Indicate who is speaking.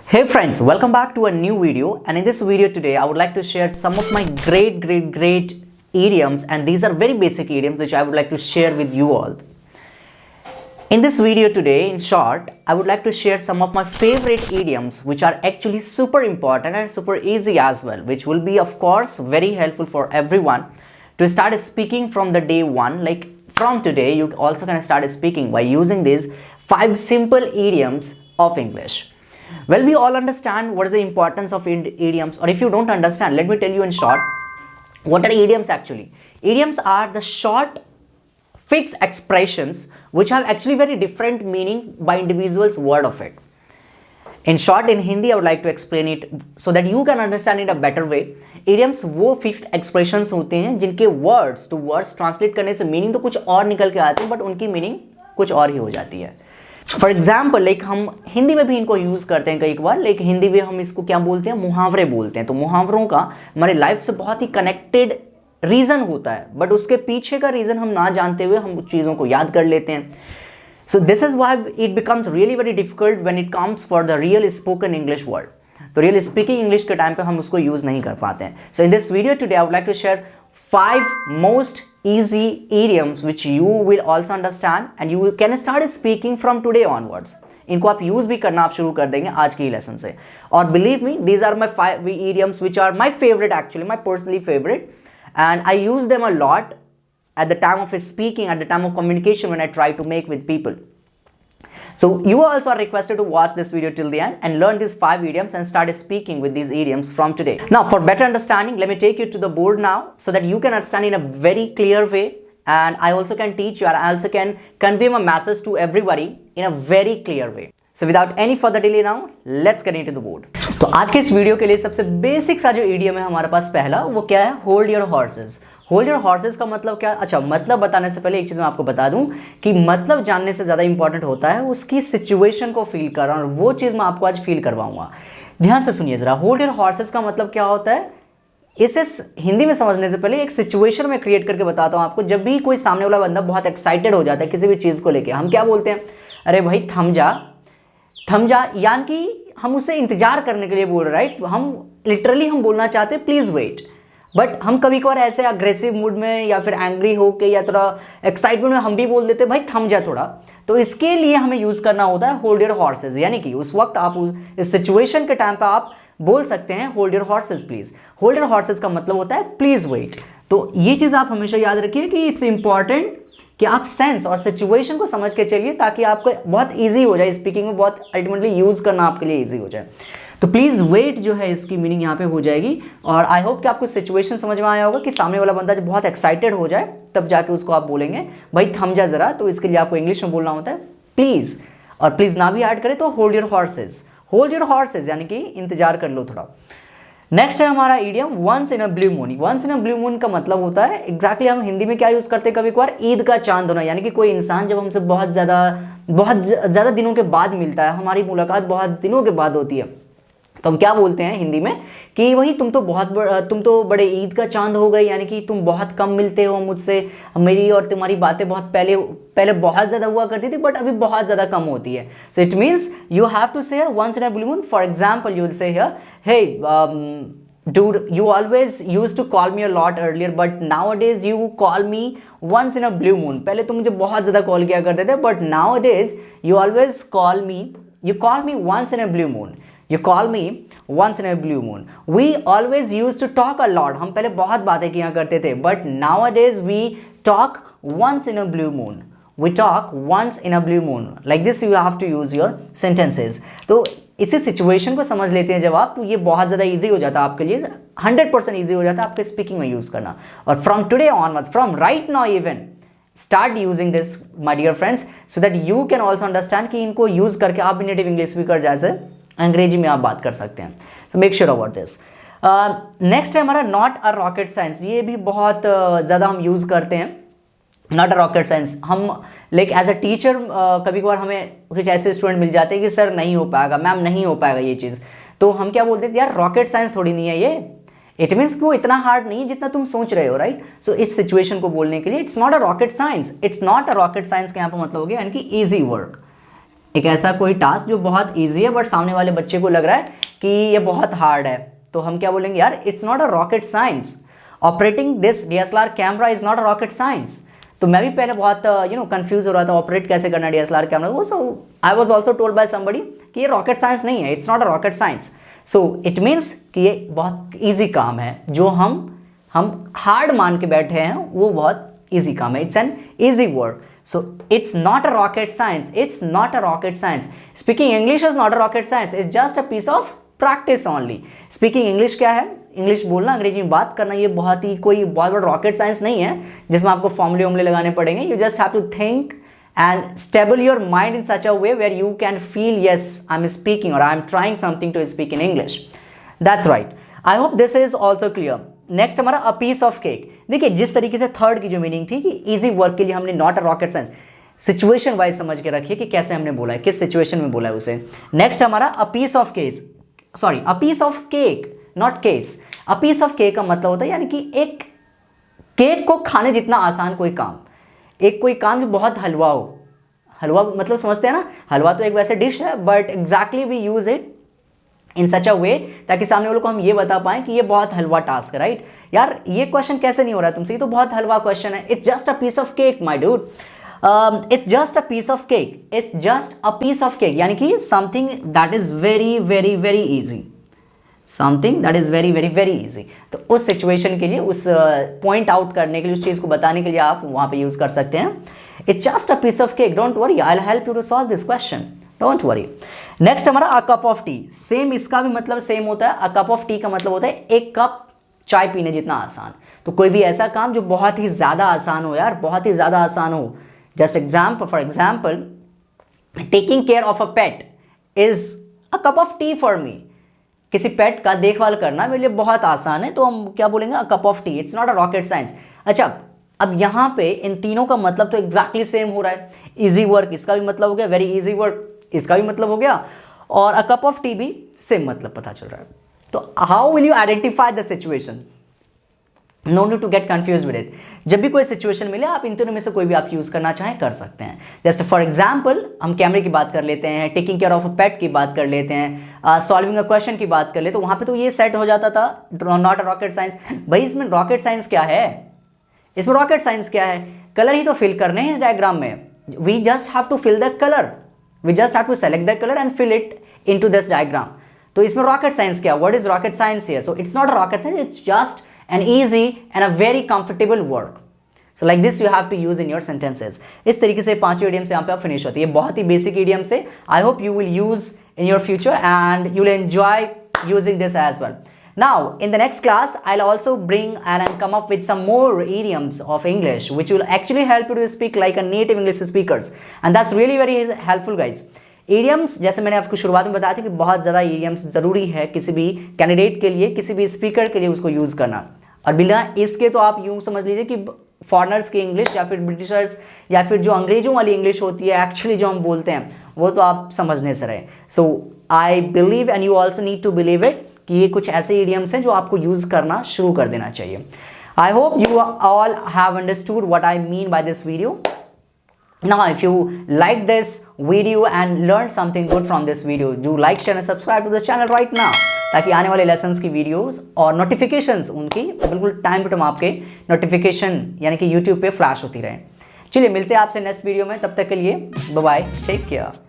Speaker 1: Hey friends, welcome back to a new video, and in this video today I would like to share some of my great idioms, and these are very basic idioms which I would like to share with you all. In this video today, in short, I would like to share some of my favorite idioms which are actually super important and super easy as well, which will be of course very helpful for everyone to start speaking from the day one. Like from today you also can start speaking by using these 5 simple idioms of English. Well, we all understand what is the importance of idioms, or if you don't understand, let me tell you in short what are idioms actually. Idioms are the short fixed expressions which have actually very different meaning by individual's word of it. In short, in Hindi I would like to explain it so that you can understand it a better way. Idioms वो fixed expressions होते हैं जिनके words to words translate करने से meaning तो कुछ और निकल के आती है, but उनकी meaning कुछ और ही हो जाती है. फॉर एग्जाम्पल लाइक हम हिंदी में भी इनको यूज़ करते हैं कई बार, लाइक हिंदी में हम इसको क्या बोलते हैं, मुहावरे बोलते हैं. तो मुहावरों का हमारे लाइफ से बहुत ही कनेक्टेड रीज़न होता है, बट उसके पीछे का रीज़न हम ना जानते हुए हम चीज़ों को याद कर लेते हैं. So this is why it becomes really very difficult when it comes for the real spoken English word. तो रियल स्पीकिंग इंग्लिश के टाइम पे हम उसको यूज़ नहीं कर पाते हैं. So in this video today I would like to share 5 most easy idioms which you will also understand and you can start speaking from today onwards. इनको आप यूज भी करना आप शुरू कर देंगे आज की लेसन से. और believe me, these are my 5 idioms which are my favorite, actually my personally favorite, and I use them a lot at the time of speaking, at the time of communication when I try to make with people. So you also are requested to watch this video till the end and learn these 5 idioms and start speaking with these idioms from today. Now for better understanding, let me take you to the board now so that you can understand in a very clear way, and I also can teach you and I also can convey my message to everybody in a very clear way. So without any further delay now, let's get into the board. तो आज के इस video के लिए सबसे basic सा जो idiom है हमारे पास पहला, वो क्या है, hold your horses. Hold your horses का मतलब क्या? अच्छा, मतलब बताने से पहले एक चीज़ मैं आपको बता दूं कि मतलब जानने से ज़्यादा इंपॉर्टेंट होता है उसकी सिचुएशन को फील करना, और वो चीज़ मैं आपको आज फील करवाऊंगा. ध्यान से सुनिए ज़रा. होल्ड योर हॉर्सेस का मतलब क्या होता है, इसे हिंदी में समझने से पहले एक सिचुएशन में क्रिएट करके बताता हूँ आपको. जब भी कोई सामने वाला बंदा बहुत एक्साइटेड हो जाता है किसी भी चीज़ को लेकर, हम क्या बोलते हैं, अरे भाई थम जा, थम जा, यानी कि हम उसे इंतजार करने के लिए बोल रहे, राइट. हम लिटरली हम बोलना चाहते हैं प्लीज़ वेट, बट हम कभी कभार ऐसे अग्रेसिव मूड में या फिर एंग्री होके या थोड़ा एक्साइटमेंट में हम भी बोल देते हैं भाई थम जा थोड़ा. तो इसके लिए हमें यूज़ करना होता है होल्ड योर हॉर्सेस, यानी कि उस वक्त आप इस सिचुएशन के टाइम पे आप बोल सकते हैं hold your horses please. Hold your horses का मतलब होता है प्लीज़ वेट. तो ये चीज़ आप हमेशा याद रखिए कि इट्स इंपॉर्टेंट कि आप सेंस और सिचुएशन को समझ के चलिए ताकि आपको बहुत ईजी हो जाए स्पीकिंग में, बहुत अल्टीमेटली यूज़ करना आपके लिए ईजी हो जाए. तो प्लीज़ वेट जो है इसकी मीनिंग यहाँ पे हो जाएगी. और आई होप कि आपको सिचुएशन समझ में आया होगा कि सामने वाला बंदा जब बहुत एक्साइटेड हो जाए तब जाके उसको आप बोलेंगे भाई थम जा ज़रा. तो इसके लिए आपको इंग्लिश में बोलना होता है प्लीज़, और प्लीज़ ना भी ऐड करें तो hold your horses. Hold your horses यानी कि इंतजार कर लो थोड़ा. नेक्स्ट है हमारा idiom once in a blue moon. Once in a blue moon का मतलब होता है एग्जैक्टली हम हिंदी में क्या यूज़ करते हैं कभी कभार, ईद का चांद होना. यानी कि कोई इंसान जब हमसे बहुत ज़्यादा दिनों के बाद मिलता है, हमारी मुलाकात बहुत दिनों के बाद होती है, तो हम क्या बोलते हैं हिंदी में कि वही तुम तो बड़े ईद का चांद हो गए, यानी कि तुम बहुत कम मिलते हो मुझसे, मेरी और तुम्हारी बातें बहुत पहले बहुत ज़्यादा हुआ करती थी बट अभी बहुत ज़्यादा कम होती है. So it means you have to say once in a blue moon. For example you will say here, hey dude, you always used to call me a lot earlier but nowadays you call me once in a blue moon. पहले तुम मुझे बहुत ज़्यादा call किया करते थे, but nowadays you always call me once in a blue moon. You call me once in a blue moon. We always used to talk a lot. हम पहले बहुत बातें किया करते थे, but nowadays we talk once in a blue moon. We talk once in a blue moon. Like this you have to use your sentences. तो इसी situation को समझ लेते हैं जब आप, तो ये बहुत ज़्यादा ईजी हो जाता है आपके लिए, 100% ईजी हो जाता है आपके स्पीकिंग में यूज़ करना. और from today onwards, from right now even, start using this my dear friends so that you can also understand कि इनको यूज़ करके आप भी नेटिव इंग्लिश स्पीकर जैसे अंग्रेजी में आप बात कर सकते हैं. So make sure about this. Next है हमारा नॉट अ रॉकेट साइंस. ये भी बहुत ज़्यादा हम यूज़ करते हैं, नॉट अ रॉकेट साइंस. हम लाइक एज अ टीचर कभी कभार हमें कुछ ऐसे स्टूडेंट मिल जाते हैं कि सर नहीं हो पाएगा, मैम नहीं हो पाएगा ये चीज़, तो हम क्या बोलते हैं यार रॉकेट साइंस थोड़ी नहीं है ये. इट मीन्स वो इतना हार्ड नहीं है जितना तुम सोच रहे हो, राइट. सो इस सिचुएशन को बोलने के लिए it's not a rocket science. It's not a rocket science का यहाँ पर मतलब हो गया यानी कि ईजी वर्क. एक ऐसा कोई टास्क जो बहुत ईजी है बट सामने वाले बच्चे को लग रहा है कि ये बहुत हार्ड है, तो हम क्या बोलेंगे, यार it's not a rocket science, operating this DSLR camera is not a rocket science. तो मैं भी पहले बहुत कंफ्यूज हो रहा था ऑपरेट कैसे करना DSLR कैमरा, वो so I was also told by somebody कि ये रॉकेट साइंस नहीं है, it's not a rocket science. So it means कि ये बहुत ईजी काम है, जो हम हार्ड मान के बैठे हैं वो बहुत ईजी काम है, it's an easy word. So it's not a rocket science. It's not a rocket science. Speaking English is not a rocket science. It's just a piece of practice only. Speaking English क्या है? English बोलना, अंग्रेजी में बात करना, ये बहुत ही कोई बहुत बड़ा रॉकेट साइंस नहीं है जिसमें आपको फॉर्मूले वॉर्मूले लगाने पड़ेंगे। You just have to think and stable your mind in such a way where you can feel, yes, I'm speaking or I'm trying something to speak in English. That's right. I hope this is also clear. Next हमारा a piece of cake. देखिए जिस तरीके से third की जो meaning थी कि easy work के लिए हमने not a rocket science, situation wise समझ के रखिए कि कैसे हमने बोला है, किस सिचुएशन में बोला है उसे। नेक्स्ट हमारा a piece of case, sorry a piece of cake, not case. A piece of cake का मतलब होता है यानी कि एक केक को खाने जितना आसान कोई काम, एक कोई काम जो बहुत हलवा हो। हलवा मतलब समझते हैं ना, हलवा तो एक वैसे डिश है but exactly we use it in such a way ताकि सामने वालों को हम ये बता पाएं कि ये बहुत हलवा टास्क है, राइट। यार ये क्वेश्चन कैसे नहीं हो रहा है तुमसे, ये तो बहुत हलवा क्वेश्चन है। It's just a piece of cake my dude, it's just a piece of cake, it's just a piece of cake, यानी कि something that is very very very easy, something that is very very very easy. तो उस situation के लिए, उस point out करने के लिए, उस चीज़ को बताने के लिए आप वहाँ पे यूज़ कर सकते हैं। It's just a piece of cake, don't worry, I will help you to solve this question, don't worry. Next हमारा a cup of tea, same इसका भी मतलब सेम होता है। अ कप ऑफ टी का मतलब होता है एक कप चाय पीने जितना आसान। तो कोई भी ऐसा काम जो बहुत ही ज़्यादा आसान हो, यार बहुत ही ज़्यादा आसान हो। Just example, for example, taking care of a pet is a cup of T for me. किसी पेट का देखभाल करना मेरे लिए बहुत आसान है, तो हम क्या बोलेंगे, अ cup of T, it's not a rocket science. अच्छा, अब यहाँ पे इन तीनों का मतलब तो एग्जैक्टली सेम हो रहा है। इजी वर्क इसका भी मतलब हो गया, वेरी इजी वर्क इसका भी मतलब हो गया, और अ कप ऑफ टी भी सेम मतलब पता चल रहा है। तो how will you identify the situation? No need to get confuse with it. जब भी कोई सिचुएशन मिले आप इन तीनों में से कोई भी आप यूज करना चाहें कर सकते हैं। जैसे फॉर एग्जाम्पल हम कैमरे की बात कर लेते हैं, टेकिंग केयर ऑफ अ पेट की बात कर लेते हैं, सॉल्विंग अ क्वेश्चन की बात कर ले, तो वहां पे तो ये सेट हो जाता था, नॉट अ रॉकेट साइंस। भाई इसमें रॉकेट साइंस क्या है? इसमें रॉकेट साइंस क्या है? कलर ही तो फिल करने हैं इस डायग्राम में। We just have to fill the colour, we just have to select the colour and fill it into this diagram. तो इसमें रॉकेट साइंस क्या? What is rocket science here? So it's not a rocket science, it's just an easy and a very comfortable work. So like this you have to use in your sentences. इस तरीके से पांचों idioms यहाँ पे आप finish होती है। बहुत ही basic idioms है। I hope you will use in your future and you will enjoy using this as well. Now in the next class I'll also bring and come up with some more idioms of English which will actually help you to speak like a native English speakers, and that's really very helpful guys. Idioms जैसे मैंने आपको शुरुआत में बताया था कि बहुत ज़्यादा ईडियम्स ज़रूरी है किसी भी कैंडिडेट के लिए, किसी भी स्पीकर के लिए उसको यूज़ करना। और बिना इसके तो आप यूँ समझ लीजिए कि फॉरेनर्स की इंग्लिश या फिर ब्रिटिशर्स या फिर जो अंग्रेज़ों वाली इंग्लिश होती है एक्चुअली जो हम बोलते हैं वो तो आप समझने से रहे। So I believe and you also need to believe it कि ये कुछ ऐसे ईडियम्स हैं जो आपको यूज़ करना शुरू कर देना चाहिए। I hope you all have understood what I mean by this video. Now if you like this video and learned something good from this video, do like, share and subscribe to the channel right now ताकि आने वाले lessons की videos और notifications उनकी बिल्कुल time to time आपके notification यानी कि YouTube पे फ्लैश होती रहे। चलिए मिलते हैं आपसे नेक्स्ट वीडियो में, तब तक के लिए बाय बाय, टेक केयर।